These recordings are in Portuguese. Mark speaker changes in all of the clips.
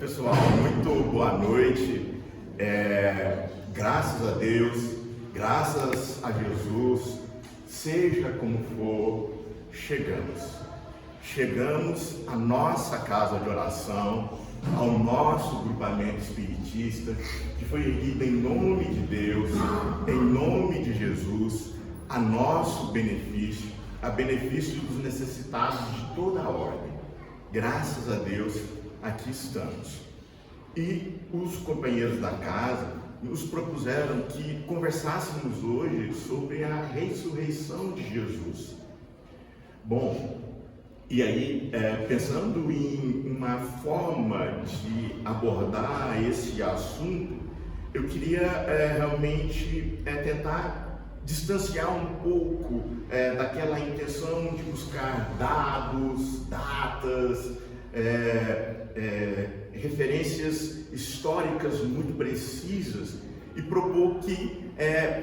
Speaker 1: Pessoal, muito boa noite. Graças a Deus, graças a Jesus, seja como for, chegamos à nossa casa de oração, ao nosso grupamento espiritista, que foi erguido em nome de Deus, em nome de Jesus, a nosso benefício, a benefício dos necessitados de toda a ordem. Graças a Deus, aqui estamos. E os companheiros da casa nos propuseram que conversássemos hoje sobre a ressurreição de Jesus. Bom, e aí, pensando em uma forma de abordar esse assunto, eu queria realmente tentar distanciar um pouco daquela intenção de buscar dados, datas, referências históricas muito precisas e propor que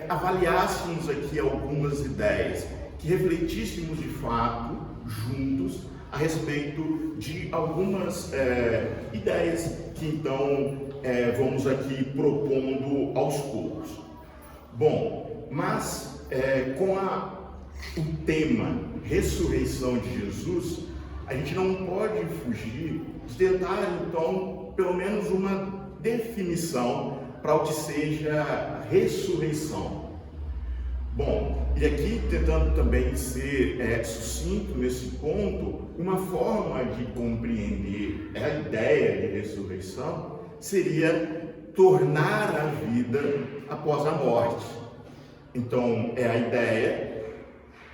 Speaker 1: avaliássemos aqui algumas ideias, que refletíssemos de fato juntos a respeito de algumas ideias que então vamos aqui propondo aos poucos. Bom, mas com o tema ressurreição de Jesus, a gente não pode fugir de tentar então pelo menos uma definição para o que seja ressurreição. Bom, e aqui tentando também ser sucinto nesse ponto, uma forma de compreender a ideia de ressurreição seria tornar a vida após a morte. Então, é a ideia,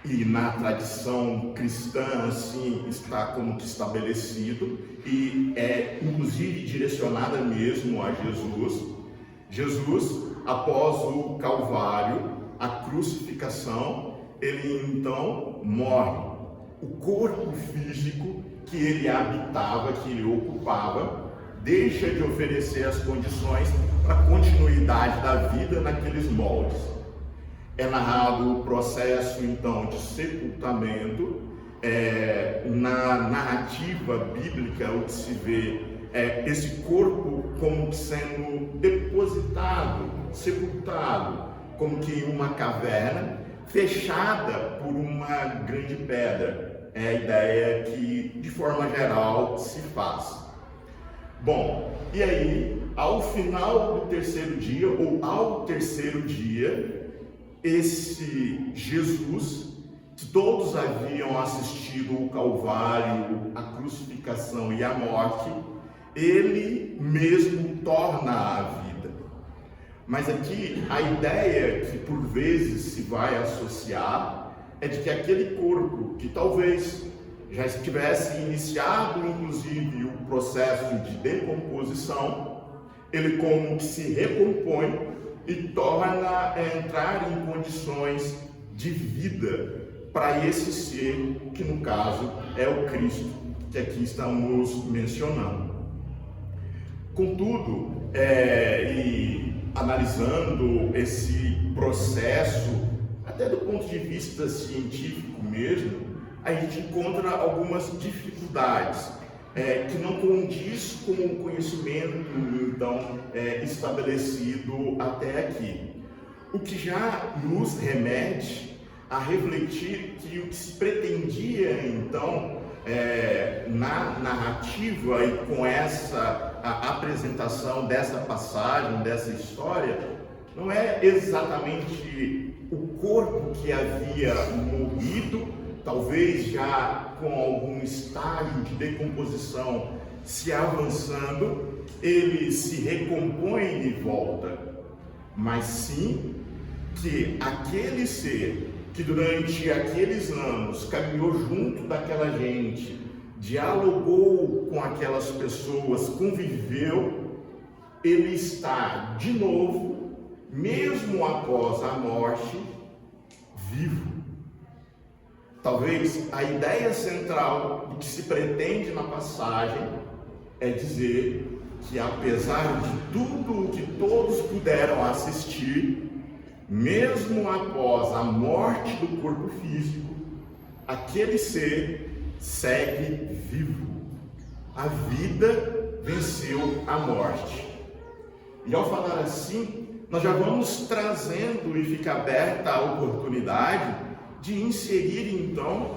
Speaker 1: e na tradição cristã assim está como que estabelecido, e é inclusive direcionada mesmo a Jesus. Jesus, após o Calvário, a crucificação, ele então morre. O corpo físico que ele habitava, que ele ocupava, deixa de oferecer as condições para a continuidade da vida naqueles moldes. É narrado o processo então de sepultamento. Na narrativa bíblica, o que se vê esse corpo como sendo depositado, sepultado, como que em uma caverna fechada por uma grande pedra. É a ideia que de forma geral se faz. Bom, e aí ao final do terceiro dia, ou ao terceiro dia, esse Jesus, que todos haviam assistido o Calvário, a crucificação e a morte, ele mesmo torna a vida. Mas aqui a ideia que por vezes se vai associar é de que aquele corpo que talvez já estivesse iniciado inclusive o processo de decomposição, ele como que se recompõe e torna a entrar em condições de vida para esse ser, que no caso é o Cristo, que aqui estamos mencionando. Contudo, e analisando esse processo, até do ponto de vista científico mesmo, a gente encontra algumas dificuldades que não condiz com o conhecimento então estabelecido até aqui. O que já nos remete a refletir que o que se pretendia então na narrativa e com essa a apresentação dessa passagem, dessa história, não é exatamente o corpo que havia morrido, talvez já com algum estágio de decomposição se avançando, ele se recompõe e volta, mas sim que aquele ser que durante aqueles anos caminhou junto daquela gente, dialogou com aquelas pessoas, conviveu, ele está de novo, mesmo após a morte, vivo. Talvez a ideia central do que se pretende na passagem é dizer que, apesar de tudo o que todos puderam assistir, mesmo após a morte do corpo físico, aquele ser segue vivo. A vida venceu a morte. E ao falar assim, nós já vamos trazendo e fica aberta a oportunidade de inserir então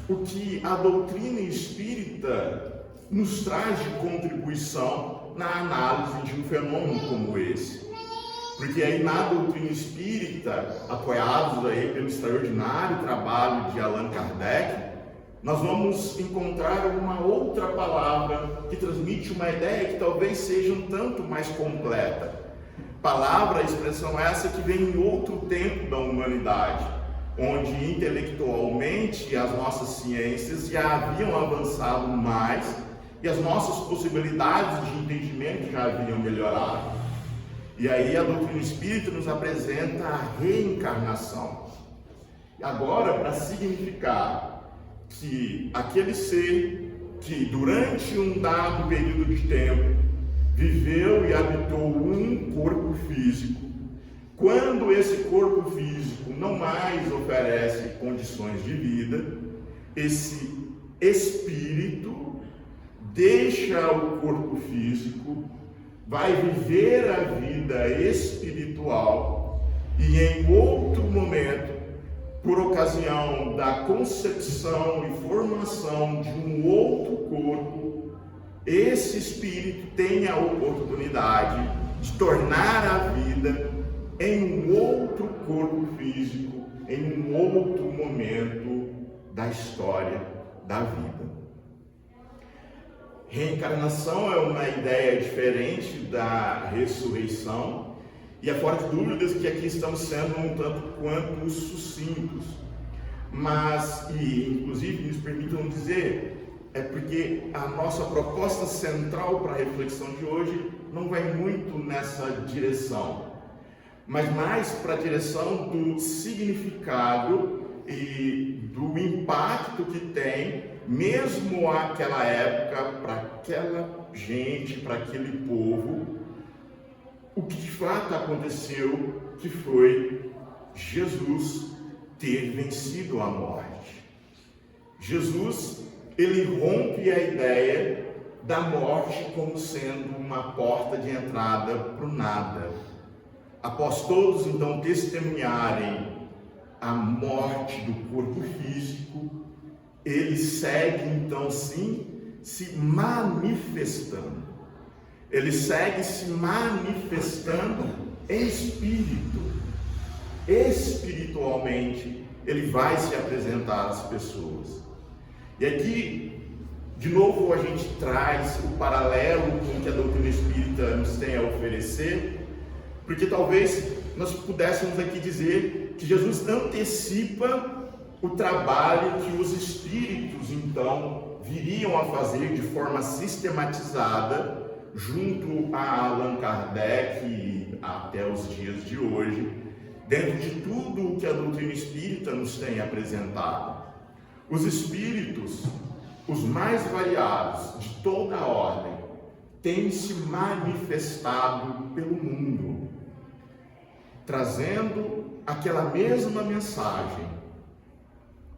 Speaker 1: o que a doutrina espírita nos traz de contribuição na análise de um fenômeno como esse. Porque aí na doutrina espírita, apoiados aí pelo extraordinário trabalho de Allan Kardec, nós vamos encontrar uma outra palavra que transmite uma ideia que talvez seja um tanto mais completa. Palavra, expressão essa que vem em outro tempo da humanidade, onde intelectualmente as nossas ciências já haviam avançado mais e as nossas possibilidades de entendimento já haviam melhorado. E aí a doutrina espírita nos apresenta a reencarnação. Agora, para significar que aquele ser que durante um dado período de tempo viveu e habitou um corpo físico, quando esse corpo físico não mais oferece condições de vida, esse espírito deixa o corpo físico, vai viver a vida espiritual e em outro momento, por ocasião da concepção e formação de um outro corpo, esse espírito tem a oportunidade de tornar a vida em um outro corpo físico, em um outro momento da história da vida. Reencarnação é uma ideia diferente da ressurreição, e é fora de dúvidas que aqui estamos sendo um tanto quanto sucintos, mas, e inclusive nos permitam dizer, é porque a nossa proposta central para a reflexão de hoje não vai muito nessa direção, mas mais para a direção do significado e do impacto que tem, mesmo aquela época, para aquela gente, para aquele povo, o que de fato aconteceu, que foi Jesus ter vencido a morte. Jesus, ele rompe a ideia da morte como sendo uma porta de entrada para o nada. Após todos então testemunharem a morte do corpo físico, ele segue então sim se manifestando. Ele segue se manifestando em espírito. Espiritualmente, ele vai se apresentar às pessoas. E aqui, de novo, a gente traz o paralelo com o que a doutrina espírita nos tem a oferecer, porque talvez nós pudéssemos aqui dizer que Jesus antecipa o trabalho que os espíritos, então, viriam a fazer de forma sistematizada junto a Allan Kardec e até os dias de hoje, dentro de tudo o que a doutrina espírita nos tem apresentado. Os espíritos, os mais variados, de toda a ordem, têm se manifestado pelo mundo, trazendo aquela mesma mensagem: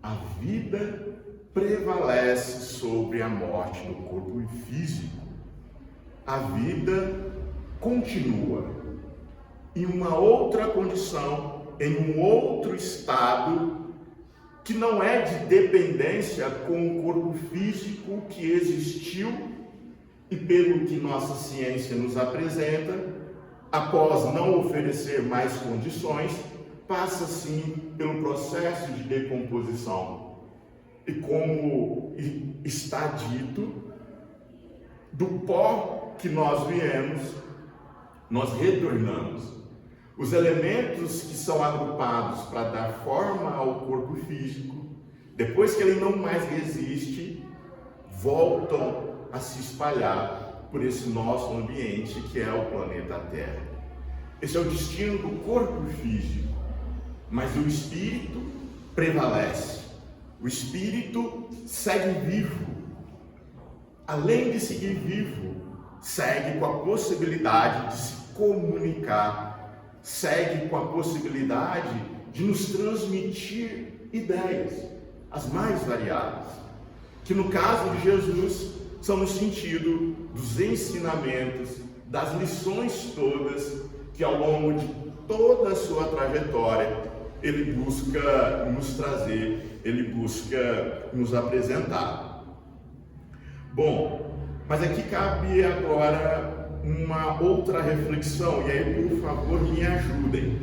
Speaker 1: a vida prevalece sobre a morte do corpo físico. A vida continua em uma outra condição, em um outro estado, que não é de dependência com o corpo físico que existiu e, pelo que nossa ciência nos apresenta, após não oferecer mais condições, passa sim pelo processo de decomposição. E como está dito, do pó que nós viemos, nós retornamos. Os elementos que são agrupados para dar forma ao corpo físico, depois que ele não mais resiste, voltam a se espalhar por esse nosso ambiente que é o planeta Terra. Esse é o destino do corpo físico, mas o espírito prevalece. O espírito segue vivo. Além de seguir vivo, segue com a possibilidade de se comunicar, segue com a possibilidade de nos transmitir ideias, as mais variadas, que no caso de Jesus são no sentido dos ensinamentos, das lições todas que ao longo de toda a sua trajetória ele busca nos trazer, ele busca nos apresentar. Bom, mas aqui cabe agora uma outra reflexão, e aí por favor me ajudem,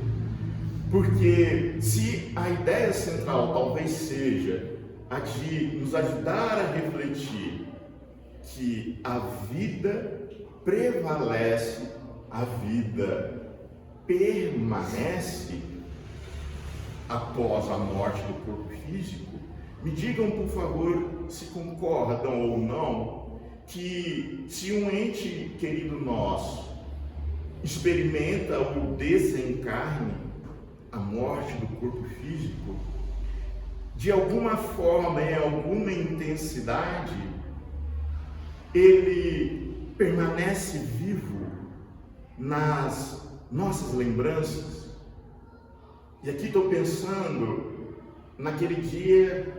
Speaker 1: porque se a ideia central talvez seja a de nos ajudar a refletir que a vida prevalece, a vida permanece após a morte do corpo físico, me digam por favor se concordam ou não que se um ente querido nosso experimenta o desencarne, a morte do corpo físico, de alguma forma, em alguma intensidade, ele permanece vivo nas nossas lembranças. E aqui estou pensando naquele dia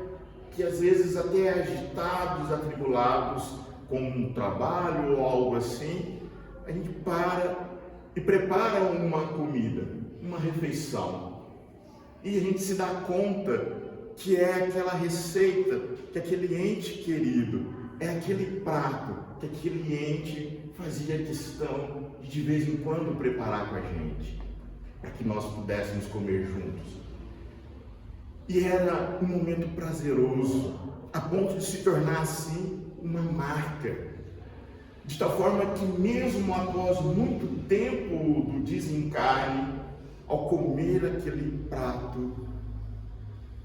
Speaker 1: que às vezes até agitados, atribulados com um trabalho ou algo assim, a gente para e prepara uma comida, uma refeição. E a gente se dá conta que é aquela receita, que aquele ente querido, é aquele prato que aquele ente fazia questão de vez em quando preparar com a gente, para que nós pudéssemos comer juntos. E era um momento prazeroso, a ponto de se tornar assim uma marca, de tal forma que mesmo após muito tempo do desencarne, ao comer aquele prato,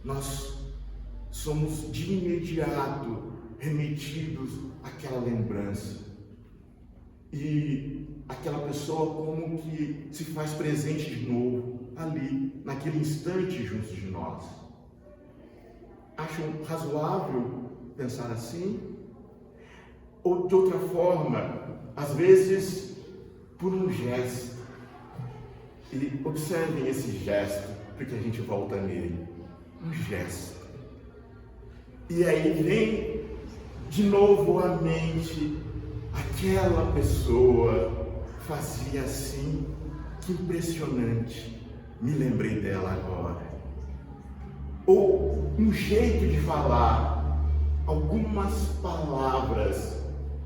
Speaker 1: nós somos de imediato remetidos àquela lembrança. E aquela pessoa como que se faz presente de novo, ali, naquele instante junto de nós. Acham razoável pensar assim? Ou de outra forma, às vezes por um gesto. E observem esse gesto, porque a gente volta nele. Um gesto. E aí vem de novo à mente, aquela pessoa fazia assim, que impressionante, me lembrei dela agora. Ou um jeito de falar, algumas palavras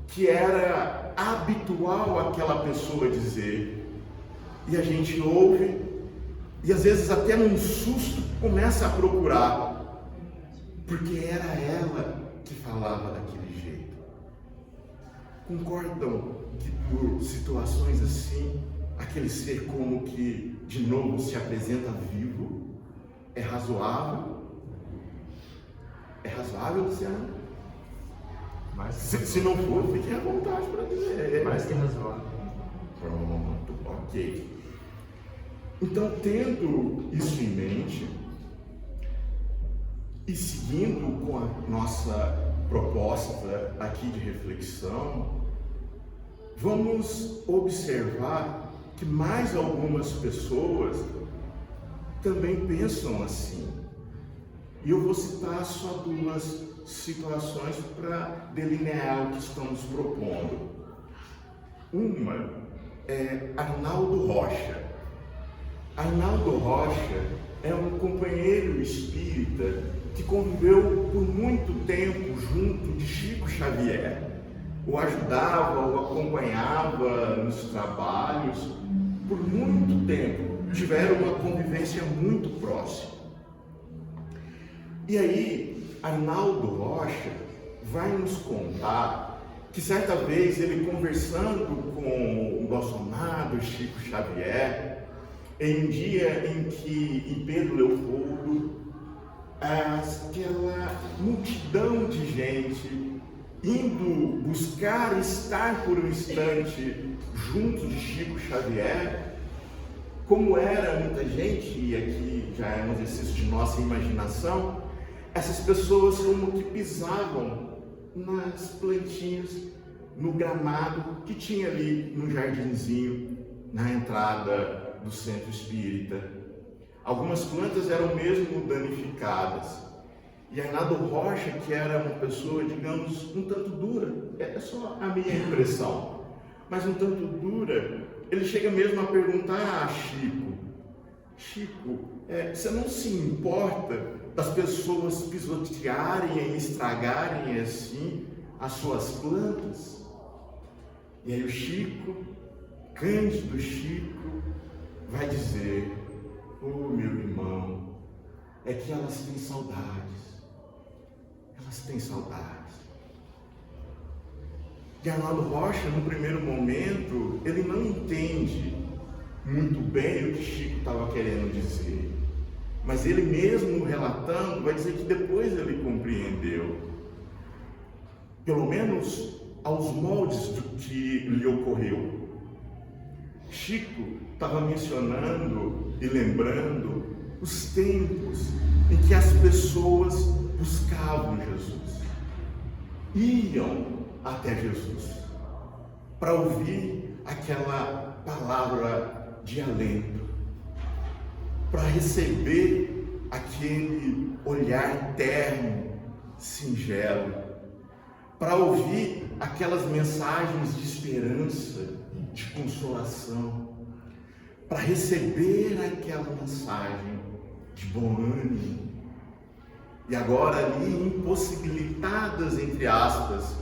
Speaker 1: que era habitual aquela pessoa dizer, e a gente ouve, e às vezes até num susto começa a procurar, porque era ela que falava daquele jeito. Concordam que por situações assim, aquele ser como que de novo se apresenta vivo? É razoável? É razoável, Luciano? Se não for, fiquem à vontade para dizer.
Speaker 2: Mais que razoável.
Speaker 1: Pronto, ok. Então, tendo isso em mente e seguindo com a nossa proposta aqui de reflexão, vamos observar que mais algumas pessoas também pensam assim. E eu vou citar só duas situações para delinear o que estamos propondo. Uma é Arnaldo Rocha. Arnaldo Rocha é um companheiro espírita que conviveu por muito tempo junto de Chico Xavier. O ajudava, o acompanhava nos trabalhos por muito tempo. Tiveram uma convivência muito próxima. E aí, Arnaldo Rocha vai nos contar que certa vez ele conversando com o nosso amado Chico Xavier, em um dia em que em Pedro Leopoldo, aquela multidão de gente indo buscar estar por um instante junto de Chico Xavier, como era muita gente, e aqui já é um exercício de nossa imaginação, essas pessoas como que pisavam nas plantinhas, no gramado que tinha ali no jardinzinho, na entrada do centro espírita. Algumas plantas eram mesmo danificadas. E Arnaldo Rocha, que era uma pessoa, digamos, um tanto dura, é só a minha impressão, mas um tanto dura, ele chega mesmo a perguntar a Chico, você não se importa das pessoas pisotearem e estragarem assim as suas plantas? E aí o Chico, Cândido Chico, vai dizer: oh, meu irmão, é que elas têm saudades. Elas têm saudades. E Arnaldo Rocha, no primeiro momento, ele não entende muito bem o que Chico estava querendo dizer. Mas ele mesmo relatando, vai dizer que depois ele compreendeu. Pelo menos aos moldes do que lhe ocorreu. Chico estava mencionando e lembrando os tempos em que as pessoas buscavam Jesus, iam até Jesus para ouvir aquela palavra de alento, para receber aquele olhar terno, singelo, para ouvir aquelas mensagens de esperança, de consolação, para receber aquela mensagem de bom ânimo. E agora ali impossibilitadas, entre aspas,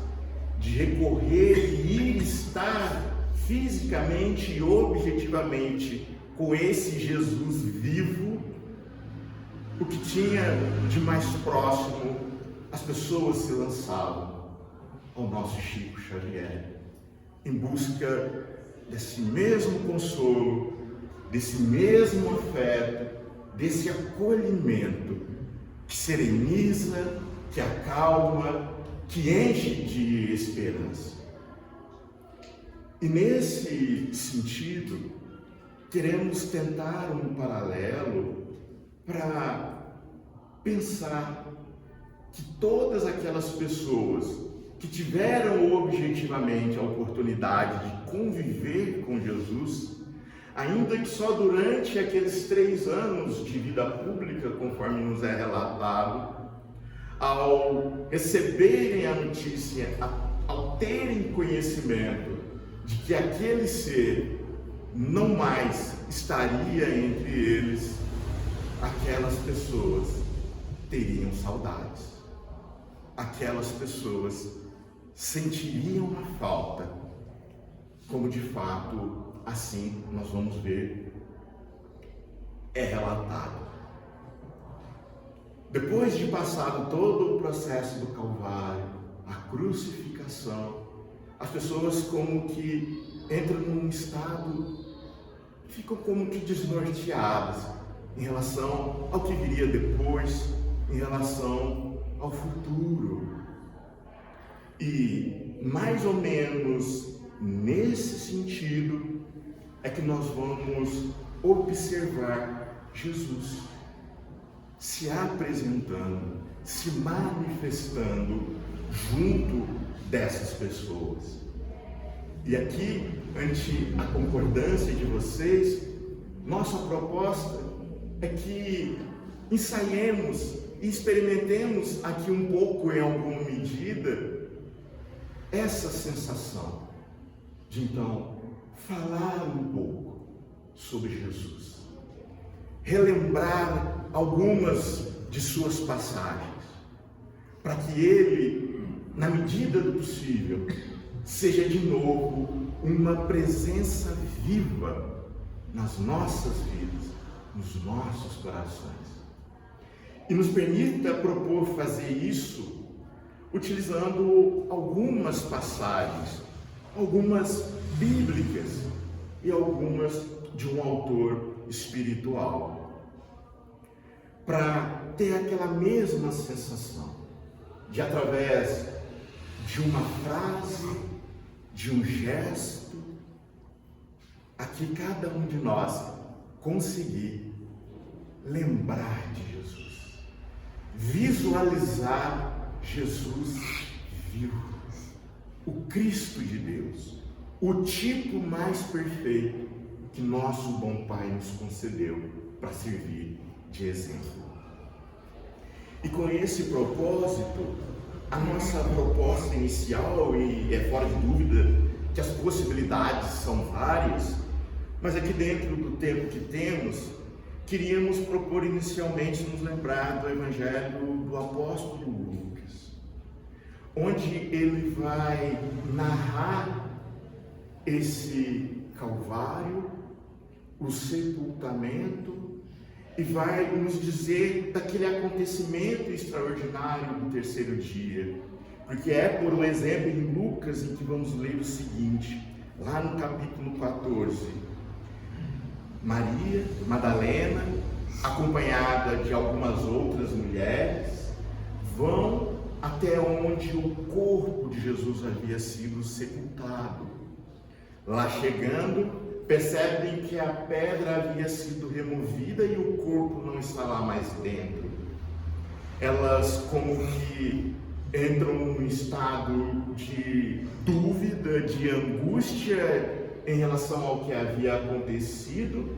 Speaker 1: de recorrer e ir estar fisicamente e objetivamente com esse Jesus vivo, o que tinha de mais próximo, as pessoas se lançavam ao nosso Chico Xavier, em busca desse mesmo consolo, desse mesmo afeto, desse acolhimento que sereniza, que acalma, que enche de esperança. E nesse sentido, queremos tentar um paralelo para pensar que todas aquelas pessoas que tiveram objetivamente a oportunidade de conviver com Jesus, ainda que só durante aqueles 3 anos de vida pública, conforme nos é relatado, ao receberem a notícia, ao terem conhecimento de que aquele ser não mais estaria entre eles, aquelas pessoas teriam saudades. Aquelas pessoas sentiriam a falta, como de fato, assim nós vamos ver, é relatado. Depois de passado todo o processo do Calvário, a crucificação, as pessoas como que entram num estado, ficam como que desnorteadas em relação ao que viria depois, em relação ao futuro. E mais ou menos nesse sentido é que nós vamos observar Jesus se apresentando, se manifestando junto dessas pessoas. E aqui, ante a concordância de vocês, nossa proposta é que ensaiemos e experimentemos aqui um pouco, em alguma medida, essa sensação de então falar um pouco sobre Jesus, relembrar algumas de suas passagens, para que ele, na medida do possível, seja de novo uma presença viva nas nossas vidas, nos nossos corações. E nos permita propor fazer isso utilizando algumas passagens, algumas bíblicas e algumas de um autor espiritual, para ter aquela mesma sensação de, através de uma frase, de um gesto, aqui cada um de nós conseguir lembrar de Jesus, visualizar Jesus vivo, o Cristo de Deus, o tipo mais perfeito que nosso bom Pai nos concedeu para servir de exemplo. E com esse propósito, a nossa proposta inicial, e é fora de dúvida que as possibilidades são várias, mas aqui dentro do tempo que temos, queríamos propor inicialmente nos lembrar do Evangelho do apóstolo Lucas, onde ele vai narrar esse Calvário, o sepultamento, e vai nos dizer daquele acontecimento extraordinário do terceiro dia, porque é por um exemplo em Lucas em que vamos ler o seguinte, lá no capítulo 14, Maria Madalena, acompanhada de algumas outras mulheres, vão até onde o corpo de Jesus havia sido sepultado. Lá chegando, percebem que a pedra havia sido removida e o corpo não está lá mais dentro. Elas como que entram num estado de dúvida, de angústia em relação ao que havia acontecido,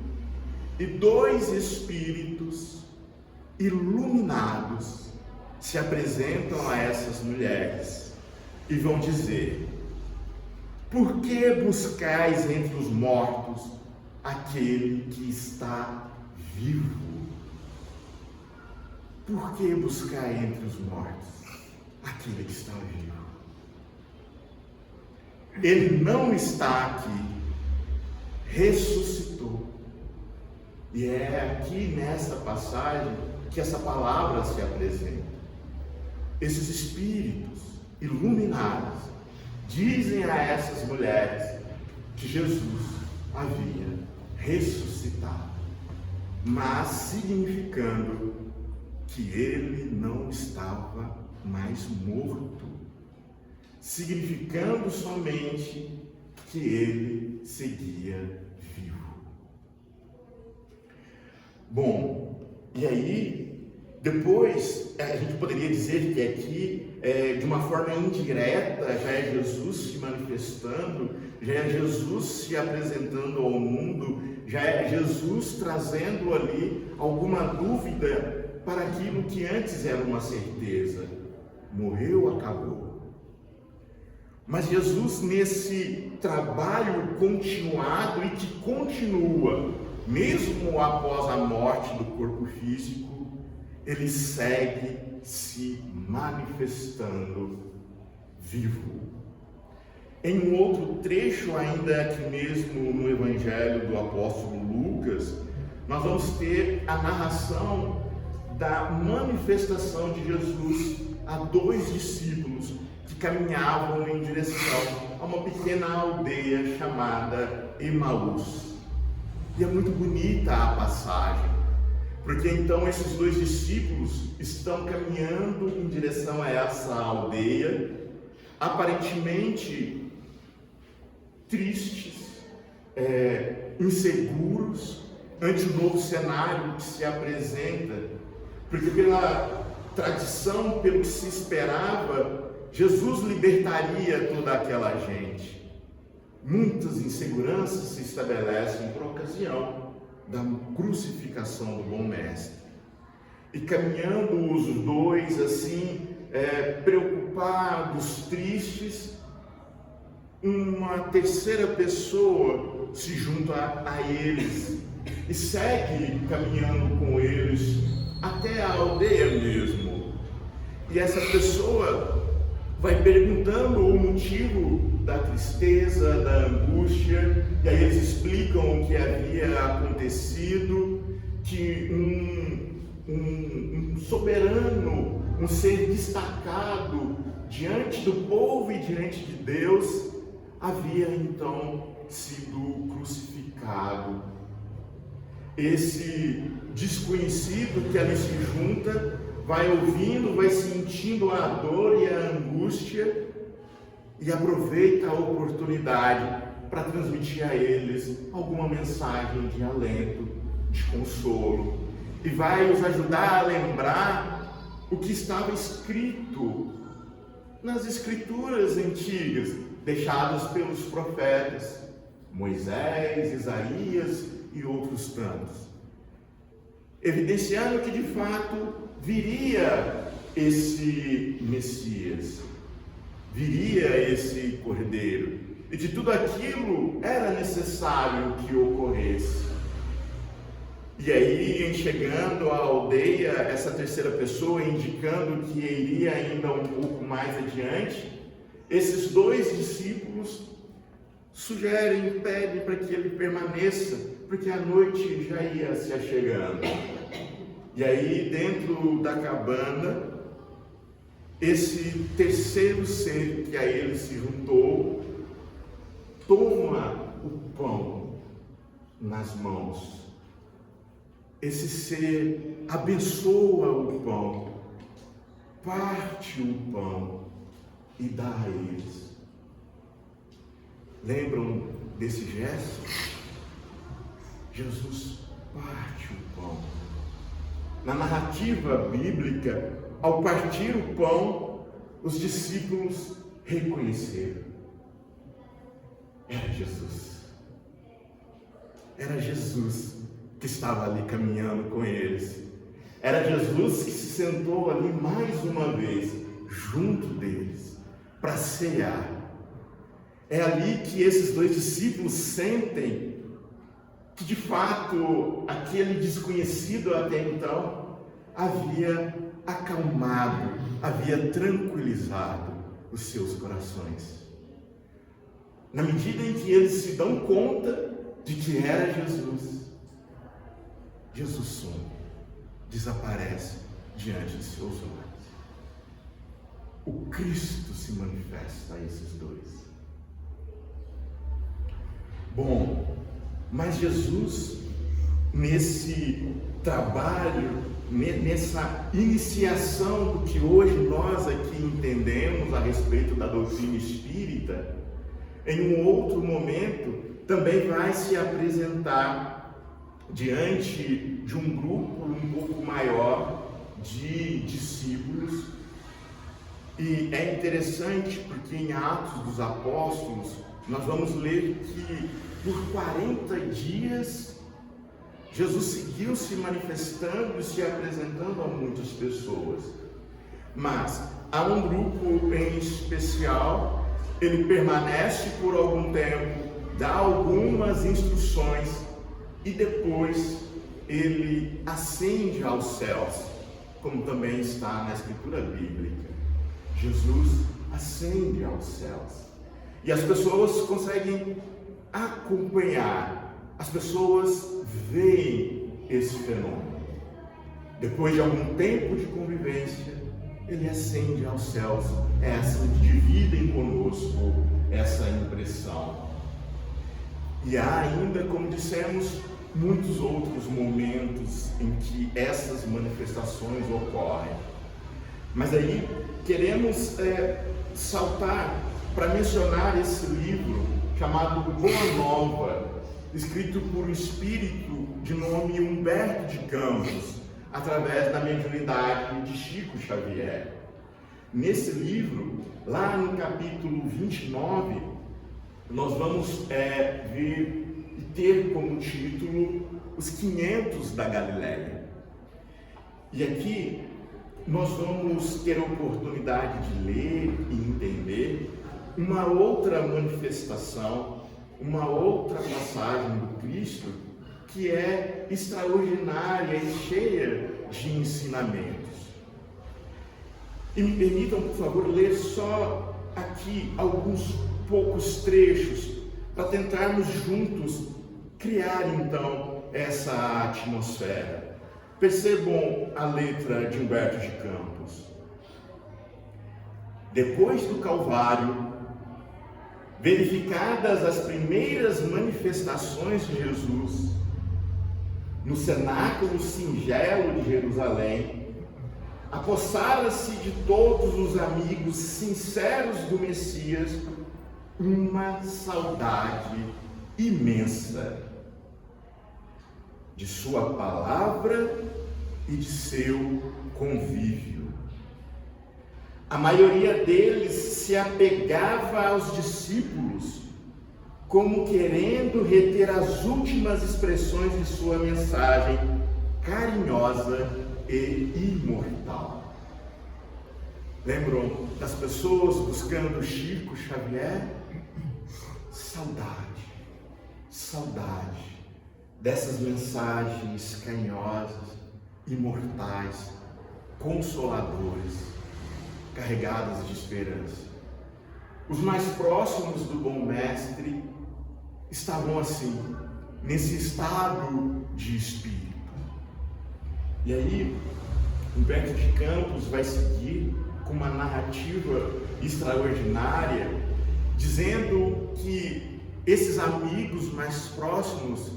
Speaker 1: e dois espíritos iluminados se apresentam a essas mulheres e vão dizer: por que buscais entre os mortos aquele que está vivo? Por que buscar entre os mortos aquele que está vivo? Ele não está aqui, ressuscitou. E é aqui nessa passagem que essa palavra se apresenta. Esses espíritos iluminados dizem a essas mulheres que Jesus havia ressuscitado, mas significando que ele não estava mais morto, significando somente que ele seguia vivo. Bom, e aí, depois, a gente poderia dizer que aqui, de uma forma indireta, já é Jesus se manifestando, já é Jesus se apresentando ao mundo, já é Jesus trazendo ali alguma dúvida para aquilo que antes era uma certeza. Morreu, acabou. Mas Jesus, nesse trabalho continuado e que continua, mesmo após a morte do corpo físico, ele segue se manifestando vivo. Em um outro trecho, ainda aqui mesmo no Evangelho do apóstolo Lucas, nós vamos ter a narração da manifestação de Jesus a dois discípulos que caminhavam em direção a uma pequena aldeia chamada Emaús. E é muito bonita a passagem, porque então esses dois discípulos estão caminhando em direção a essa aldeia, aparentemente tristes, inseguros, ante o novo cenário que se apresenta, porque pela tradição, pelo que se esperava, Jesus libertaria toda aquela gente. Muitas inseguranças se estabelecem por ocasião da crucificação do bom mestre. E caminhando os dois assim, preocupados, tristes, uma terceira pessoa se junta a eles e segue caminhando com eles até a aldeia mesmo. E essa pessoa vai perguntando o motivo da tristeza, da angústia, e aí eles explicam o que havia acontecido, que um soberano, um ser destacado diante do povo e diante de Deus, havia então sido crucificado. Esse desconhecido que ali se junta vai ouvindo, vai sentindo a dor e a angústia e aproveita a oportunidade para transmitir a eles alguma mensagem de alento, de consolo, e vai os ajudar a lembrar o que estava escrito nas escrituras antigas, deixadas pelos profetas, Moisés, Isaías e outros tantos, evidenciando que de fato viria esse Messias, viria esse Cordeiro, e que tudo aquilo era necessário que ocorresse. E aí, em chegando à aldeia, essa terceira pessoa indicando que iria ainda um pouco mais adiante, esses dois discípulos sugerem, pedem para que ele permaneça, porque a noite já ia se achegando. E aí, dentro da cabana, esse terceiro ser que a ele se juntou, toma o pão nas mãos. Esse ser abençoa o pão, parte o pão e dá a eles. Lembram desse gesto? Jesus parte o pão. Na narrativa bíblica, ao partir o pão, os discípulos reconheceram. Era Jesus. Era Jesus que estava ali caminhando com eles. Era Jesus que se sentou ali mais uma vez, junto deles, para cear. É ali que esses dois discípulos sentem que, de fato, aquele desconhecido até então havia acalmado, havia tranquilizado os seus corações. Na medida em que eles se dão conta de que era Jesus, Jesus some, desaparece diante de seus olhos. O Cristo se manifesta a esses dois. Bom, mas Jesus, nesse trabalho, nessa iniciação do que hoje nós aqui entendemos a respeito da doutrina espírita, em um outro momento, também vai se apresentar diante de um grupo um pouco maior de discípulos. E é interessante porque em Atos dos Apóstolos nós vamos ler que por 40 dias Jesus seguiu se manifestando e se apresentando a muitas pessoas. Mas há um grupo em especial, ele permanece por algum tempo, dá algumas instruções e depois ele ascende aos céus, como também está na Escritura Bíblica. Jesus ascende aos céus e as pessoas conseguem acompanhar, as pessoas veem esse fenômeno. Depois de algum tempo de convivência, ele ascende aos céus, dividem conosco essa impressão. E há ainda, como dissemos, muitos outros momentos em que essas manifestações ocorrem. Mas aí queremos saltar para mencionar esse livro chamado Boa Nova, escrito por um espírito de nome Humberto de Campos, através da mediunidade de Chico Xavier. Nesse livro, lá no capítulo 29, nós vamos ver e ter como título Os 500 da Galileia. E aqui nós vamos ter a oportunidade de ler e entender uma outra manifestação, uma outra passagem do Cristo que é extraordinária e cheia de ensinamentos. E me permitam, por favor, ler só aqui alguns poucos trechos para tentarmos juntos criar então essa atmosfera. Percebam a letra de Humberto de Campos. Depois do Calvário, verificadas as primeiras manifestações de Jesus no cenáculo singelo de Jerusalém, apossara-se de todos os amigos sinceros do Messias uma saudade imensa de sua palavra e de seu convívio. A maioria deles se apegava aos discípulos, como querendo reter as últimas expressões de sua mensagem, carinhosa e imortal. Lembram das pessoas buscando Chico Xavier? Saudade dessas mensagens carinhosas, imortais, consoladoras, carregadas de esperança. Os mais próximos do bom mestre estavam assim, nesse estado de espírito. E aí, Humberto de Campos vai seguir com uma narrativa extraordinária, dizendo que esses amigos mais próximos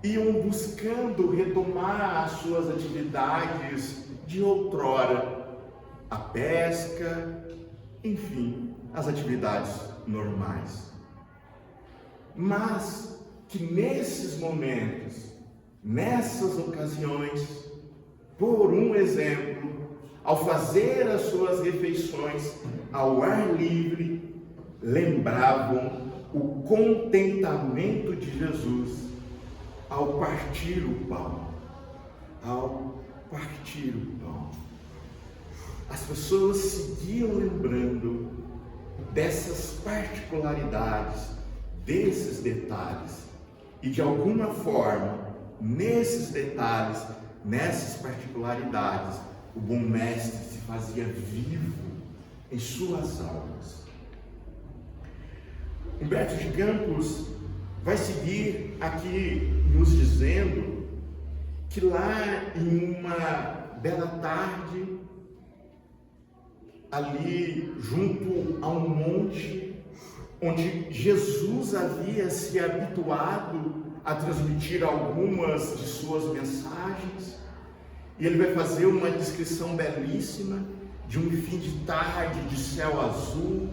Speaker 1: iam buscando retomar as suas atividades de outrora, a pesca, enfim, as atividades normais. Mas que nesses momentos, nessas ocasiões, por um exemplo, ao fazer as suas refeições ao ar livre, lembravam o contentamento de Jesus ao partir o pão. As pessoas seguiam lembrando dessas particularidades, desses detalhes, e de alguma forma, nesses detalhes, nessas particularidades, o bom mestre se fazia vivo em suas almas. Humberto de Campos vai seguir aqui nos dizendo que lá em uma bela tarde, ali junto a um monte, onde Jesus havia se habituado a transmitir algumas de suas mensagens, e ele vai fazer uma descrição belíssima de um fim de tarde de céu azul,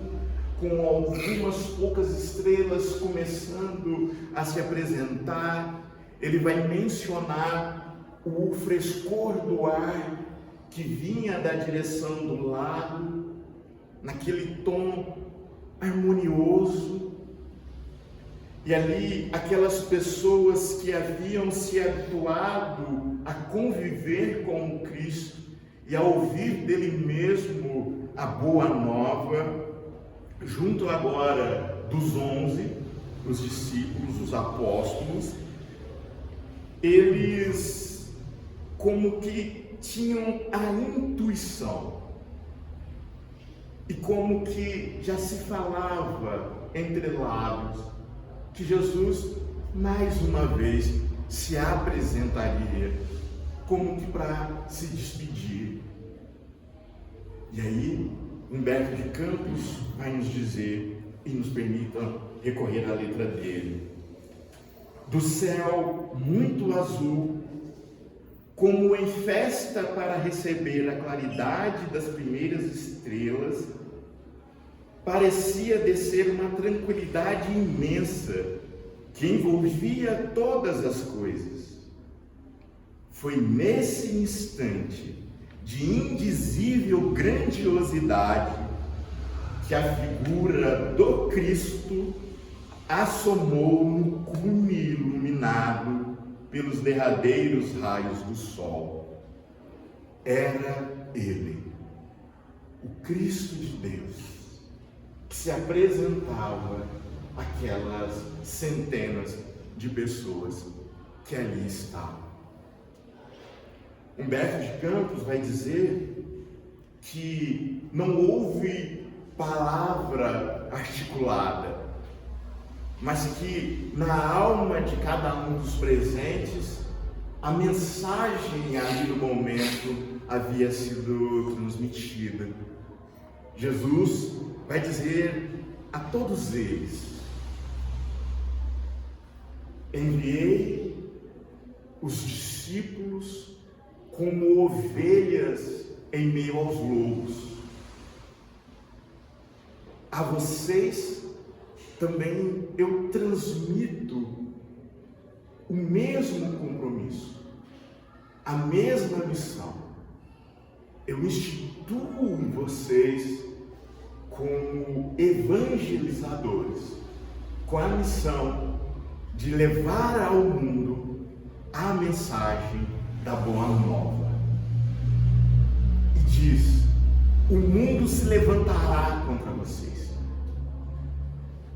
Speaker 1: com algumas poucas estrelas começando a se apresentar. Ele vai mencionar o frescor do ar que vinha da direção do lago, naquele tom harmonioso. E ali, aquelas pessoas que haviam se habituado a conviver com o Cristo e a ouvir dele mesmo a boa nova, junto agora dos 11, os discípulos, os apóstolos, eles como que tinham a intuição, e como que já se falava entre lábios, que Jesus mais uma vez se apresentaria, como que para se despedir. E aí, Humberto de Campos vai nos dizer, e nos permita recorrer à letra dele: do céu muito azul, como em festa para receber a claridade das primeiras estrelas, parecia descer uma tranquilidade imensa que envolvia todas as coisas. Foi nesse instante de indizível grandiosidade que a figura do Cristo assomou no cume iluminado pelos derradeiros raios do sol. Era ele, o Cristo de Deus, que se apresentava àquelas centenas de pessoas que ali estavam. Humberto de Campos vai dizer que não houve palavra articulada, mas que na alma de cada um dos presentes a mensagem ali no momento havia sido transmitida. Jesus vai dizer a todos eles: enviei os discípulos como ovelhas em meio aos lobos. A vocês também eu transmito o mesmo compromisso, a mesma missão. Eu instituo em vocês como evangelizadores, com a missão de levar ao mundo a mensagem da boa nova. E diz: o mundo se levantará contra vocês.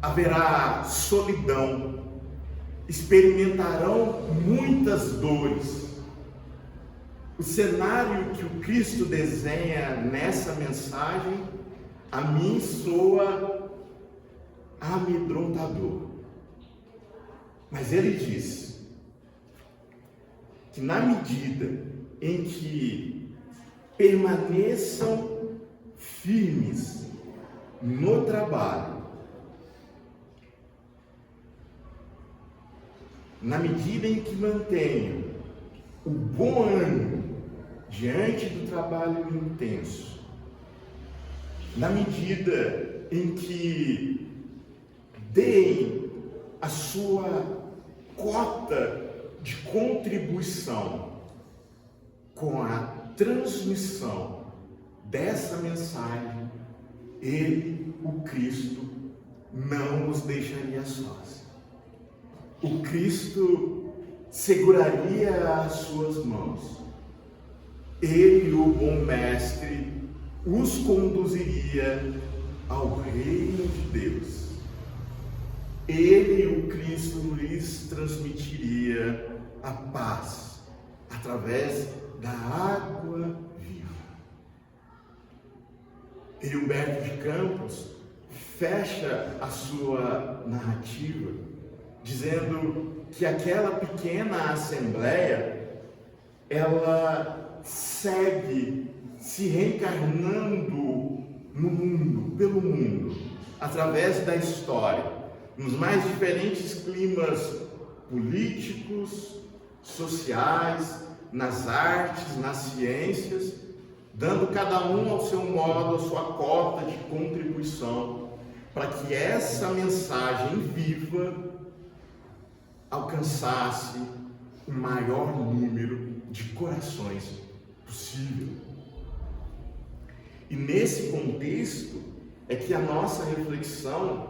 Speaker 1: Haverá solidão, experimentarão muitas dores. O cenário que o Cristo desenha nessa mensagem, a mim soa amedrontador. Mas ele diz que na medida em que permaneçam firmes no trabalho, na medida em que mantenham o bom ânimo diante do trabalho intenso, na medida em que deem a sua cota de contribuição com a transmissão dessa mensagem, ele, o Cristo, não os deixaria sós. O Cristo seguraria as suas mãos. Ele, o bom mestre, os conduziria ao reino de Deus. Ele, o Cristo, lhes transmitiria a paz através da água viva. E Humberto de Campos fecha a sua narrativa dizendo que aquela pequena assembleia, ela segue se reencarnando no mundo, pelo mundo, através da história, nos mais diferentes climas políticos, sociais, nas artes, nas ciências, dando cada um ao seu modo a sua cota de contribuição para que essa mensagem viva alcançasse o maior número de corações possível. E nesse contexto é que a nossa reflexão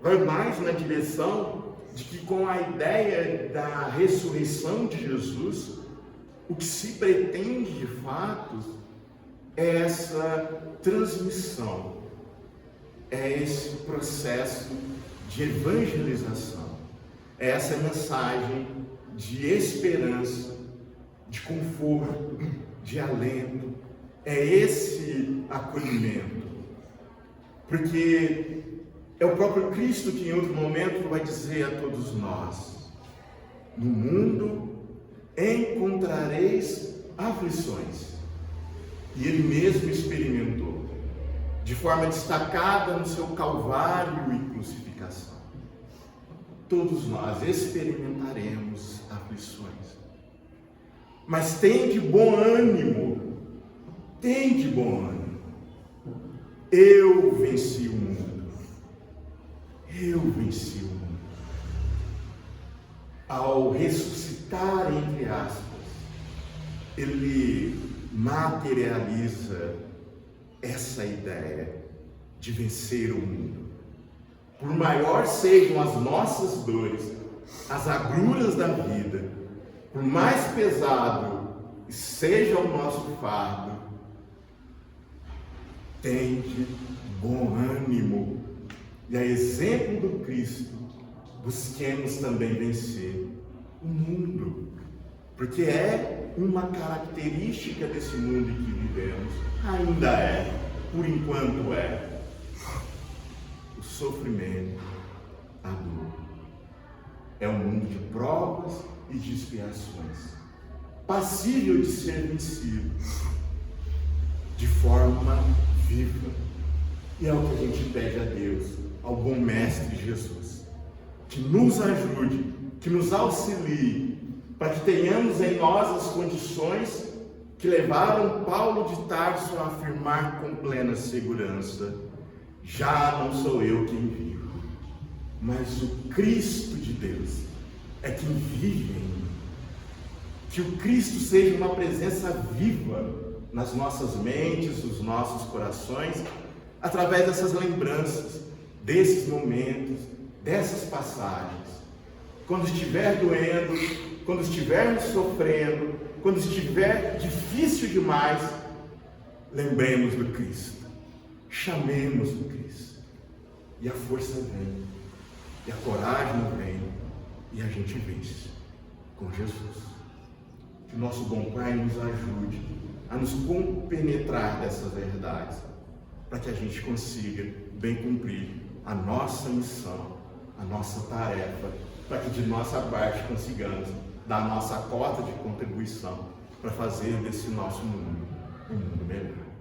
Speaker 1: vai mais na direção de que, com a ideia da ressurreição de Jesus, o que se pretende de fato é essa transmissão, é esse processo de evangelização, é essa mensagem de esperança, de conforto, de alento, é esse acolhimento. Porque é o próprio Cristo que em outro momento vai dizer a todos nós: no mundo encontrareis aflições. E ele mesmo experimentou, de forma destacada no seu calvário e crucificação. Todos nós experimentaremos aflições. Mas tende bom ânimo, tende bom ânimo. Eu venci o mundo. Eu venci o mundo. Ao ressuscitar, entre aspas, ele materializa essa ideia de vencer o mundo. Por maior sejam as nossas dores, as agruras da vida, por mais pesado seja o nosso fardo, tende bom ânimo. E a exemplo do Cristo, busquemos também vencer o mundo, porque é uma característica desse mundo em que vivemos, ainda é, por enquanto é, o sofrimento, a dor. É um mundo de provas e de expiações, passível de ser vencido de forma viva. E é o que a gente pede a Deus, ao bom Mestre Jesus, que nos ajude, que nos auxilie, para que tenhamos em nós as condições que levaram Paulo de Tarso a afirmar com plena segurança: já não sou eu quem vivo, mas o Cristo de Deus é quem vive em mim. Que o Cristo seja uma presença viva nas nossas mentes, nos nossos corações, através dessas lembranças, desses momentos, dessas passagens. quando estiver doendo, quando estivermos sofrendo, quando estiver difícil demais, lembremos do Cristo, chamemos o Cristo, e a força vem, e a coragem vem, e a gente vence com Jesus. Que o nosso bom Pai nos ajude a nos compenetrar dessas verdades, para que a gente consiga bem cumprir a nossa missão, a nossa tarefa, para que de nossa parte consigamos dar a nossa cota de contribuição para fazer desse nosso mundo um mundo melhor.